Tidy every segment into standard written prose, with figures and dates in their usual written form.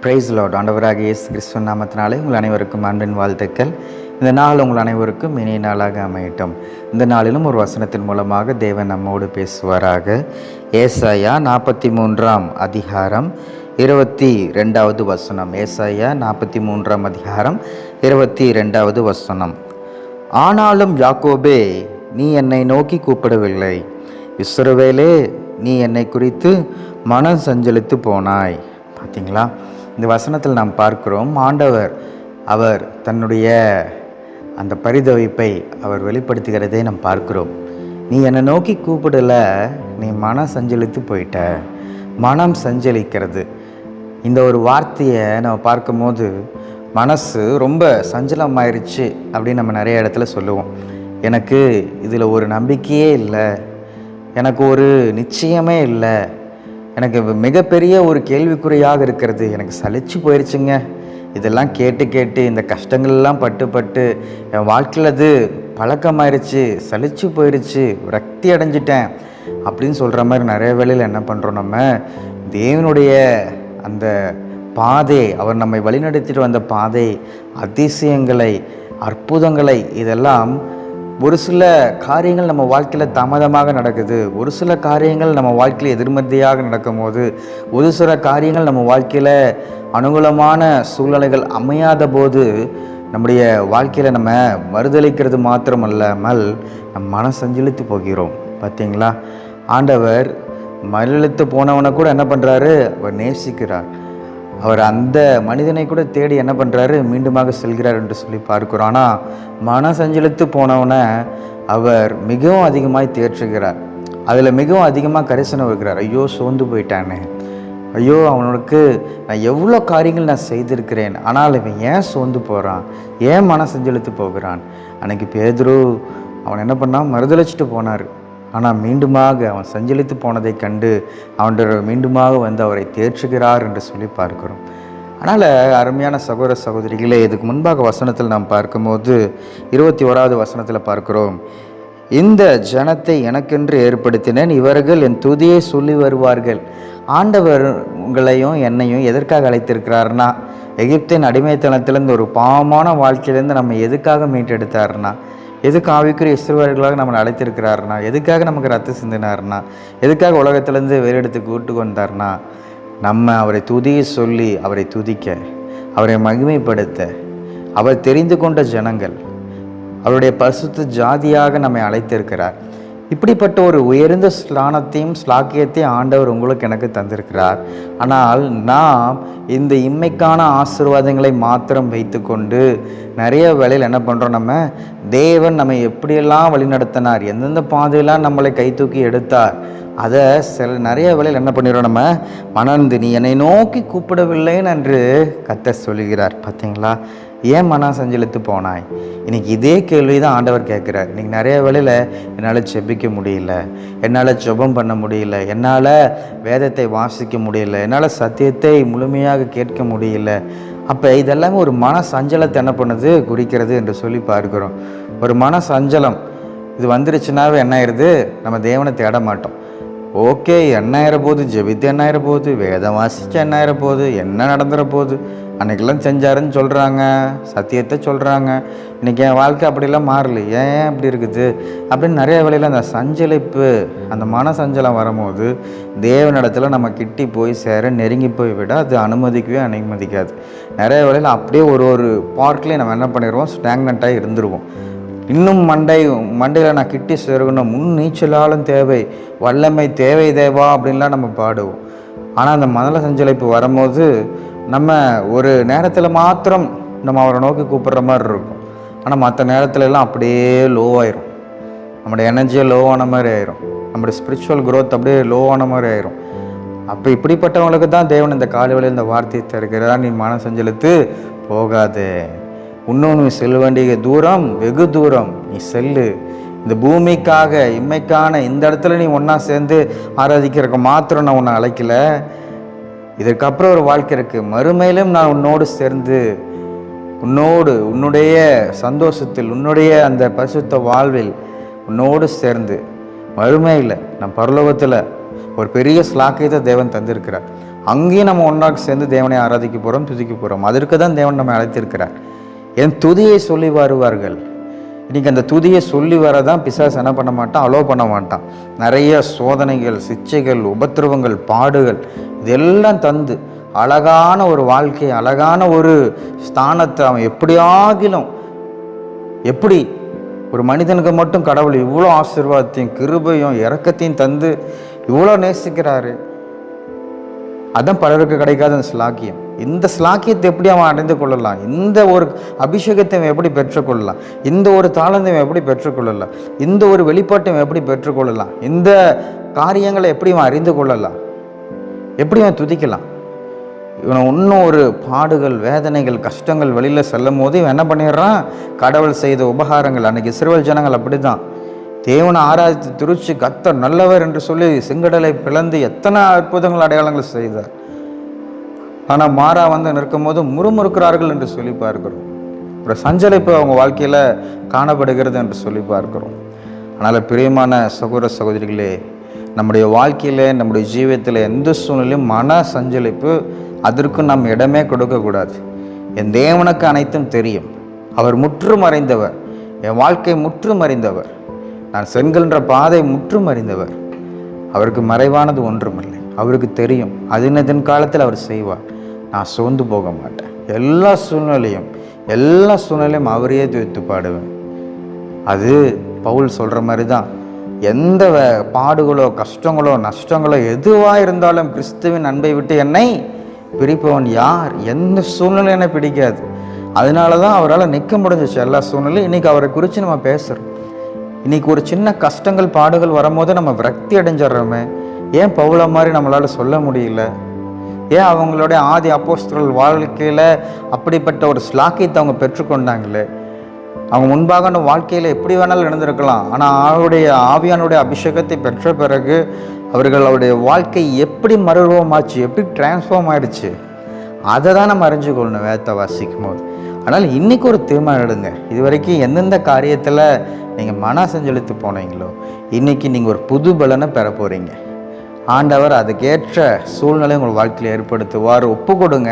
Price Lord. ஆண்டவராகிய இயேசு கிறிஸ்துவின் நாமத்தினாலே உங்கள் அனைவருக்கும் அன்பின் வாழ்த்துக்கள். இந்த நாள் உங்கள் அனைவருக்கும் இனிய நாளாக அமையட்டும். இந்த நாளிலும் ஒரு வசனத்தின் மூலமாக தேவன் நம்மோடு பேசுவாராக. ஏசாயா 43 அதிகாரம் 22வது வசனம். ஏசாயா 43 அதிகாரம் 22வது வசனம். ஆனாலும் யாக்கோபே, நீ என்னை நோக்கி கூப்பிடவில்லை, இஸ்ரவேலே, நீ என்னை குறித்து மனம் சஞ்சலித்து போனாய். பார்த்தீங்களா, இந்த வசனத்தில் நாம் பார்க்கிறோம், ஆண்டவர் அவர் தன்னுடைய அந்த பரிதவிப்பை அவர் வெளிப்படுத்துகிறதை நாம் பார்க்கிறோம். நீ என்னை நோக்கி கூப்பிடல, நீ மனம் சஞ்சலித்து போயிட்ட. மனம் சஞ்சலிக்கிறது, இந்த ஒரு வார்த்தையை நம்ம பார்க்கும்போது மனசு ரொம்ப சஞ்சலமாயிருச்சு அப்படின்னு நம்ம நிறைய இடத்துல சொல்லுவோம். எனக்கு இதில் ஒரு நம்பிக்கையே இல்லை, எனக்கு ஒரு நிச்சயமே இல்லை, எனக்கு மிகப்பெரிய ஒரு கேள்விக்குறியாக இருக்கிறது, எனக்கு சலிச்சு போயிடுச்சுங்க, இதெல்லாம் கேட்டு கேட்டு இந்த கஷ்டங்கள்லாம் பட்டு என் வாழ்க்கையில் அது பழக்கமாயிருச்சு, சலிச்சு போயிடுச்சு, விரக்தி அடைஞ்சிட்டேன் அப்படின்னு சொல்கிற மாதிரி நிறைய வேளையில் என்ன பண்ணுறோம், நம்ம தேவனுடைய அந்த பாதை, அவர் நம்மை வழிநடத்திட்டு வந்த பாதை, அதிசயங்களை, அற்புதங்களை, இதெல்லாம் ஒரு சில காரியங்கள் நம்ம வாழ்க்கையில் தாமதமாக நடக்குது, ஒரு சில காரியங்கள் நம்ம வாழ்க்கையில் எதிர்மறையாக நடக்கும்போது, ஒரு சில காரியங்கள் நம்ம வாழ்க்கையில் அனுகூலமான சூழ்நிலைகள் அமையாத போது நம்முடைய வாழ்க்கையில் நம்ம மறுதளிக்கிறது மாத்திரமல்லாமல் நம் மனம் சஞ்சலித்து போகிறோம். பார்த்தீங்களா, ஆண்டவர் மறுதளித்து போனவனை கூட என்ன பண்ணுறாரு, அவர் நேசிக்கிறார். அவர் அந்த மனிதனை கூட தேடி என்ன பண்ணுறாரு, மீண்டுமாக செல்கிறார் என்று சொல்லி பார்க்கிறோம். ஆனால் மன சஞ்சலித்து போனவனை அவர் மிகவும் அதிகமாக தேற்றுகிறார், அதில் மிகவும் அதிகமாக கரிசனம் வைக்கிறார். ஐயோ சோர்ந்து போயிட்டானே, ஐயோ அவனுக்கு நான் எவ்வளோ காரியங்கள் நான் செய்திருக்கிறேன், ஆனால் இவன் ஏன் சோர்ந்து போகிறான், ஏன் மன சஞ்சலித்து போகிறான். அன்னைக்கு பேதுரு அவன் என்ன பண்ணான், மறுதளிச்சுட்டு போனார். ஆனால் மீண்டுமாக அவன் சஞ்சலித்து போனதை கண்டு அவன் மீண்டுமாக வந்து அவரை தேற்றுகிறார் என்று சொல்லி பார்க்கிறோம். அதனால் அருமையான சகோதர சகோதரிகளே, இதுக்கு முன்பாக வசனத்தில் நாம் பார்க்கும்போது 21வது வசனத்தில் பார்க்கிறோம், இந்த ஜனத்தை எனக்கென்று ஏற்படுத்தினேன், இவர்கள் என் துதியை சொல்லி வருவார்கள். ஆண்டவர் உங்களையும் என்னையும் எதற்காக அழைத்திருக்கிறாருன்னா, எகிப்தின் அடிமைத்தனத்திலேருந்து ஒரு பாவமான வாழ்க்கையிலேருந்து நம்ம எதுக்காக மீட்டெடுத்தாருன்னா, எதுக்கு ஆவிக்குரிய இஸ்ரவேலர்களாக நம்மளை அழைத்திருக்கிறாருனா, எதுக்காக நமக்கு ரத்தம் சிந்தினார்னா, எதுக்காக உலகத்திலேருந்து வேறெடுத்து கூட்டு வந்தார்னா, நம்ம அவரை துதியை சொல்லி அவரை துதிக்க, அவரை மகிமைப்படுத்த, அவர் தெரிந்து கொண்ட ஜனங்கள், அவருடைய பரிசுத்த ஜாதியாக நம்மை அழைத்திருக்கிறார். இப்படிப்பட்ட ஒரு உயர்ந்த ஸ்லானத்தையும் ஸ்லாக்கியத்தையும் ஆண்டவர் உங்களுக்கு எனக்கு தந்திருக்கிறார். ஆனால் நாம் இந்த இம்மைக்கான ஆசீர்வாதங்களை மாத்திரம் வைத்து கொண்டு நிறைய வேளையில் என்ன பண்ணுறோம், நம்ம தேவன் நம்மை எப்படியெல்லாம் வழிநடத்தினார், எந்தெந்த பாதையெல்லாம் நம்மளை கை தூக்கி எடுத்தார், அதை நிறைய வேளையில் என்ன பண்ணிடுறோம், நம்ம மணந்து நீ என்னை நோக்கி கூப்பிடவில்லைன்னு என்று கர்த்தர் சொல்லுகிறார். பார்த்தீங்களா, ஏன் மனம் சஞ்சலித்து போனாய்? இன்றைக்கி இதே கேள்வி தான் ஆண்டவர் கேட்குறார். இன்றைக்கி நிறைய வேளையில் என்னால் செபிக்க முடியல, என்னால் ஜெபம் பண்ண முடியல, என்னால் வேதத்தை வாசிக்க முடியல, என்னால் சத்தியத்தை முழுமையாக கேட்க முடியல. அப்போ இதெல்லாமே ஒரு மன சஞ்சலத்தை என்ன பண்ணுது, குறிக்கிறது என்று சொல்லி பார்க்கிறோம். ஒரு மன சஞ்சலம் இது வந்துருச்சுனாவே என்ன ஆயிடுது, நம்ம தேவனை தேட மாட்டோம். ஓகே, என்ன ஆயிர போகுது, ஜெபித்து என்ன ஆயிர போகுது, வேதம் வாசித்து என்ன ஆயிர போகுது, என்ன நடந்துற போகுது, அன்றைக்கெல்லாம் செஞ்சாருன்னு சொல்கிறாங்க, சத்தியத்தை சொல்கிறாங்க, இன்றைக்கி என் வாழ்க்கை அப்படிலாம் மாறல, ஏன் இப்படி இருக்குது அப்படின்னு நிறைய வேளையில் அந்த சஞ்சலிப்பு, அந்த மன சஞ்சலம் வரும்போது தேவனிடத்தில் நம்ம கிட்டி போய் சேர, நெருங்கி போய் விட அது அனுமதிக்காது. நிறைய வேளையில் அப்படியே ஒரு பார்க்லேயே நம்ம என்ன பண்ணிடுவோம், ஸ்டாக்னண்ட்டாக இருந்துருவோம். இன்னும் மண்டையில் நான் கிட்டி சேரணும், முன் நீச்சலாலும் தேவை, வல்லமை தேவை தேவா அப்படின்லாம் நம்ம பாடுவோம். ஆனால் அந்த மன சஞ்சலிப்பு வரும்போது நம்ம ஒரு நேரத்தில் மாத்திரம் நம்ம அவரை நோக்கி கூப்பிட்ற மாதிரி இருக்கும். ஆனால் மற்ற நேரத்துல எல்லாம் அப்படியே லோவாயிரும், நம்முடைய எனர்ஜியை லோவான மாதிரி ஆயிரும், நம்முடைய ஸ்பிரிச்சுவல் க்ரோத் அப்படியே லோவான மாதிரி ஆயிரும். அப்போ இப்படிப்பட்டவங்களுக்கு தான் தேவன் இந்த காலை வேளையில் இந்த வார்த்தையை தருகிறார், நீ மன சஞ்சலித்து போகாதே, இன்னும் நீ செல்ல வேண்டிய தூரம் வெகு தூரம், நீ செல்லு. இந்த பூமிக்காக இம்மைக்கான இந்த இடத்துல நீ ஒன்றா சேர்ந்து ஆராதிக்கிறக்க மாத்திரம் நான் உன்னை அழைக்கல, இதற்கப்புறம் ஒரு வாழ்க்கை இருக்குது, மறுமையிலும் நான் உன்னோடு சேர்ந்து உன்னுடைய சந்தோஷத்தில், உன்னுடைய அந்த பரிசுத்த வாழ்வில் உன்னோடு சேர்ந்து மறுமையில் நம் பரலோகத்தில் ஒரு பெரிய ஸ்லாக்கியத்தை தேவன் தந்திருக்கிறார். அங்கேயும் நம்ம ஒன்றாக சேர்ந்து தேவனை ஆராதிக்க போகிறோம், துதிக்க போகிறோம். அதற்கு தான் தேவன் நம்ம அழைத்திருக்கிறார். என் துதியை சொல்லி வருவார்கள். இன்றைக்கி அந்த துதியை சொல்லி வரதான் பிசாசு என்ன பண்ண மாட்டான், அலோ பண்ண மாட்டான். நிறைய சோதனைகள், சிச்சைகள், உபத்திரவங்கள், பாடுகள் இதெல்லாம் தந்து அழகான ஒரு வாழ்க்கை, அழகான ஒரு ஸ்தானத்தை அவன் எப்படியாகிலும், எப்படி ஒரு மனிதனுக்கு மட்டும் கடவுள் இவ்வளோ ஆசீர்வாதத்தையும் கிருபையும் இரக்கத்தையும் தந்து இவ்வளோ நேசிக்கிறாரு. அதான் பலருக்கு கிடைக்காத அந்த ஸ்லாக்கியம். இந்த ஸ்லாக்கியத்தை எப்படி அவன் அடைந்து கொள்ளலாம், இந்த ஒரு அபிஷேகத்தை அவன் எப்படி பெற்றுக்கொள்ளலாம், இந்த ஒரு தாளந்தை எப்படி பெற்றுக்கொள்ளலாம், இந்த ஒரு வெளிப்பாட்டை எப்படி பெற்றுக்கொள்ளலாம், இந்த காரியங்களை எப்படி அவன் அறிந்து கொள்ளலாம், எப்படி அவன் துதிக்கலாம். இவனை இன்னும் ஒரு பாடுகள், வேதனைகள், கஷ்டங்கள் வெளியில் செல்லும் போது இவன் என்ன பண்ணிடுறான், கடவுள் செய்த உபகாரங்கள். அன்றைக்கி இஸ்ரவேல் ஜனங்கள் அப்படி தான் தேவனை ஆராதித்து துரிச்சு கர்த்தர் நல்லவர் என்று சொல்லி செங்கடலை பிளந்து எத்தனை அற்புதங்கள் அடையாளங்கள் செய்தார். ஆனால் மாறா வந்து நிற்கும் போது முறுமுறுக்கிறார்கள் என்று சொல்லி பார்க்கிறோம். ஒரு சஞ்சலிப்பு அவங்க வாழ்க்கையில் காணப்படுகிறது என்று சொல்லி பார்க்கிறோம். அதனால் பிரியமான சகோதர சகோதரிகளே, நம்முடைய வாழ்க்கையில், நம்முடைய ஜீவியத்தில் எந்த சூழ்நிலையும் மன சஞ்சலிப்பு அதற்கு நாம் இடமே கொடுக்கக்கூடாது. என் தேவனுக்கு அனைத்தும் தெரியும். அவர் முற்றும் அறிந்தவர். என் வாழ்க்கை முற்றும் அறிந்தவர். நான் செல்கின்ற பாதை முற்றும் அறிந்தவர். அவருக்கு மறைவானது ஒன்றுமில்லை. அவருக்கு தெரியும். அதன் காலத்தில் அவர் செய்வார். நான் சோர்ந்து போக மாட்டேன். எல்லா சூழ்நிலையும் அவரையே துதித்து பாடுவேன். அது பவுல் சொல்கிற மாதிரி தான். எந்த பாடுகளோ, கஷ்டங்களோ, நஷ்டங்களோ எதுவாக இருந்தாலும் கிறிஸ்துவின் அன்பை விட்டு என்னை பிரிப்பவன் யார்? எந்த சூழ்நிலை என்னை பிடிக்காது. அதனால தான் அவரால் நிற்க முடிஞ்சிச்சு எல்லா சூழ்நிலையும். இன்றைக்கி அவரை குறித்து நம்ம பேசுகிறோம். இன்றைக்கி ஒரு சின்ன கஷ்டங்கள், பாடுகள் வரும்போது நம்ம விரக்தி அடைஞ்சிட்றோமே. ஏன் பவுல மாதிரி நம்மளால் சொல்ல முடியல? ஏன் அவங்களுடைய ஆதி அப்போஸ்தலர்கள் வாழ்க்கையில் அப்படிப்பட்ட ஒரு ஸ்லாக்கியத்தை அவங்க பெற்றுக்கொண்டாங்களே? அவங்க முன்பாக வாழ்க்கையில் எப்படி வேணாலும் நடந்திருக்கலாம். ஆனால் அவருடைய ஆவியானுடைய அபிஷேகத்தை பெற்ற பிறகு அவர்களுடைய வாழ்க்கை எப்படி மறுரூபமாச்சு, எப்படி டிரான்ஸ்ஃபார்ம் ஆகிடுச்சு, அதை தான் நம்ம அறிஞ்சு கொள்ளணும் வேதத்தை வாசிக்கும் போது. ஆனால் இன்றைக்கி ஒரு தீர்மானம் எடுங்க. இது வரைக்கும் எந்தெந்த காரியத்தில் நீங்கள் மன சஞ்சலித்து போனீங்களோ, இன்றைக்கி நீங்கள் ஒரு புது பலனை பெற போகிறீங்க. ஆண்டவர் அதுக்கேற்ற சூழ்நிலை உங்கள் வாழ்க்கையில் ஏற்படுத்துவார். ஒப்பு கொடுங்க.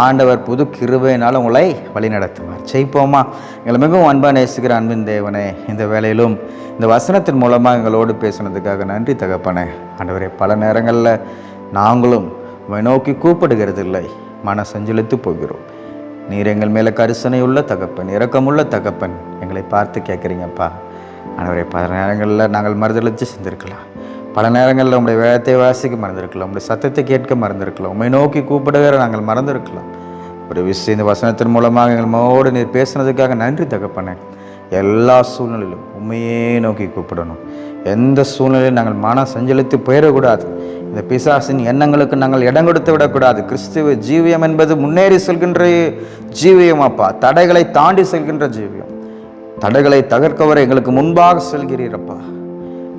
ஆண்டவர் புது கிருபையினால் உங்களை வழி நடத்துவார். செய்ப்போமா? எங்களை மிகவும் அன்பாக நேசிக்கிற அன்பின் தேவனே, இந்த வேளையிலும் இந்த வசனத்தின் மூலமாக எங்களோடு பேசுனதுக்காக நன்றி தகப்பனே. ஆண்டவரே, பல நேரங்களில் நாங்களும் உங்களை நோக்கி கூப்பிடுகிறது இல்லை, மன சஞ்சலித்து போகிறோம். நீர் எங்கள் மேலே கரிசனை உள்ள தகப்பன், இரக்கமுள்ள தகப்பன், எங்களை பார்த்து கேட்குறீங்கப்பா. ஆண்டவரே, பல நேரங்களில் நாங்கள் மறுதளித்து செஞ்சுருக்கலாம். பல நேரங்களில் உங்களுடைய வேதத்தை வாசிக்க மறந்துருக்கலாம், உங்களுடைய சத்தத்தை கேட்க மறந்துருக்கலாம், உண்மை நோக்கி கூப்பிடுகிற நாங்கள் மறந்துருக்கலாம். ஒரு விஷயம் இந்த வசனத்தின் மூலமாக எங்களோடு நீர் பேசுனதுக்காக நன்றி தகப்பனே. எல்லா சூழ்நிலையிலும் உண்மையே நோக்கி கூப்பிடணும். எந்த சூழ்நிலையும் நாங்கள் மன சஞ்சலித்து போயிடக்கூடாது. இந்த பிசாசின் எண்ணங்களுக்கு நாங்கள் இடம் கொடுத்து விடக்கூடாது. கிறிஸ்துவ ஜீவியம் என்பது முன்னேறி செல்கின்ற ஜீவியம் அப்பா. தடைகளை தாண்டி செல்கின்ற ஜீவியம். தடைகளை தகர்க்கவரை எங்களுக்கு முன்பாக செல்கிறீரப்பா.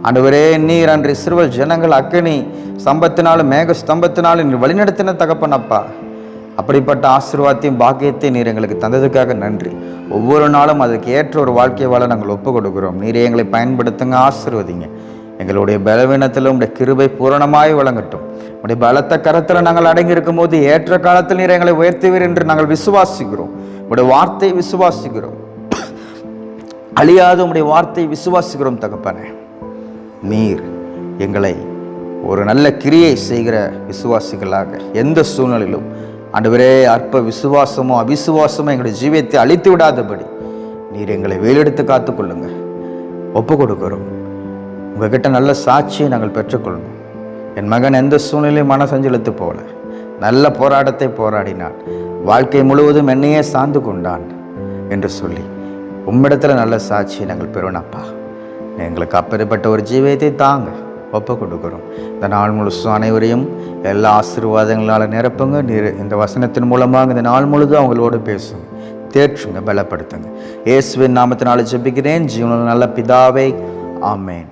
ஆண்டவரே, நீர் அன்று இஸ்ரவேல் ஜனங்கள் அக்கினி ஸ்தம்பத்தினாலும் மேக ஸ்தம்பத்தினாலும் நீர் வழிநடத்தின தகப்பனப்பா. அப்படிப்பட்ட ஆசீர்வாதத்தையும் பாக்கியத்தையும் நீர் எங்களுக்கு தந்ததுக்காக நன்றி. ஒவ்வொரு நாளும் அதுக்கு ஏற்ற ஒரு வாழ்க்கை வாழ நாங்கள் ஒப்பு கொடுக்குறோம். நீரே எங்களை பயன்படுத்துங்க, ஆசீர்வதிங்க. எங்களுடைய பலவீனத்தில் உடைய கிருபை பூரணமாய் வழங்கட்டும். உடைய பலத்த கரத்தில் நாங்கள் அடங்கி இருக்கும் போது ஏற்ற காலத்தில் நீர் எங்களை உயர்த்துவீர் என்று நாங்கள் விசுவாசிக்கிறோம். உடைய வார்த்தை விசுவாசிக்கிறோம். அழியாத உடைய வார்த்தை விசுவாசிக்கிறோம் தகப்பனே. நீர் எங்களை ஒரு நல்ல கிரியை செய்கிற விசுவாசிகளாக எந்த சூழ்நிலையிலும் ஆண்டவரே, அற்ப விசுவாசமோ அவிசுவாசமோ எங்களுடைய ஜீவியத்தை அழித்து விடாதபடி நீர் எங்களை வேலெடுத்து காத்துக்கொள்ளுங்க. ஒப்பு கொடுக்கிறோம். உங்ககிட்ட நல்ல சாட்சியை நாங்கள் பெற்றுக்கொள்ளணும். என் மகன் எந்த சூழ்நிலையும் மன சஞ்சலித்து போல நல்ல போராட்டத்தை போராடினான், வாழ்க்கை முழுவதும் என்னையே சார்ந்து கொண்டான் என்று சொல்லி உம்மிடத்தில் நல்ல சாட்சியை நாங்கள் பெறுவனப்பா. எங்களுக்கு அப்படிப்பட்ட ஒரு ஜீவியத்தை தாங்க. ஒப்பு கொடுக்குறோம். இந்த நாள் முழுசும் அனைவரையும் எல்லா ஆசீர்வாதங்களால் நிரப்புங்க. நீர் இந்த வசனத்தின் மூலமாக இந்த நாள் முழுதும் அவங்களோடு பேசுங்க, தேற்றுங்க, பலப்படுத்துங்க. இயேசுவின் நாமத்தினால ஜெபிக்கிறேன் ஜீவனில் நல்ல பிதாவே, ஆமென்.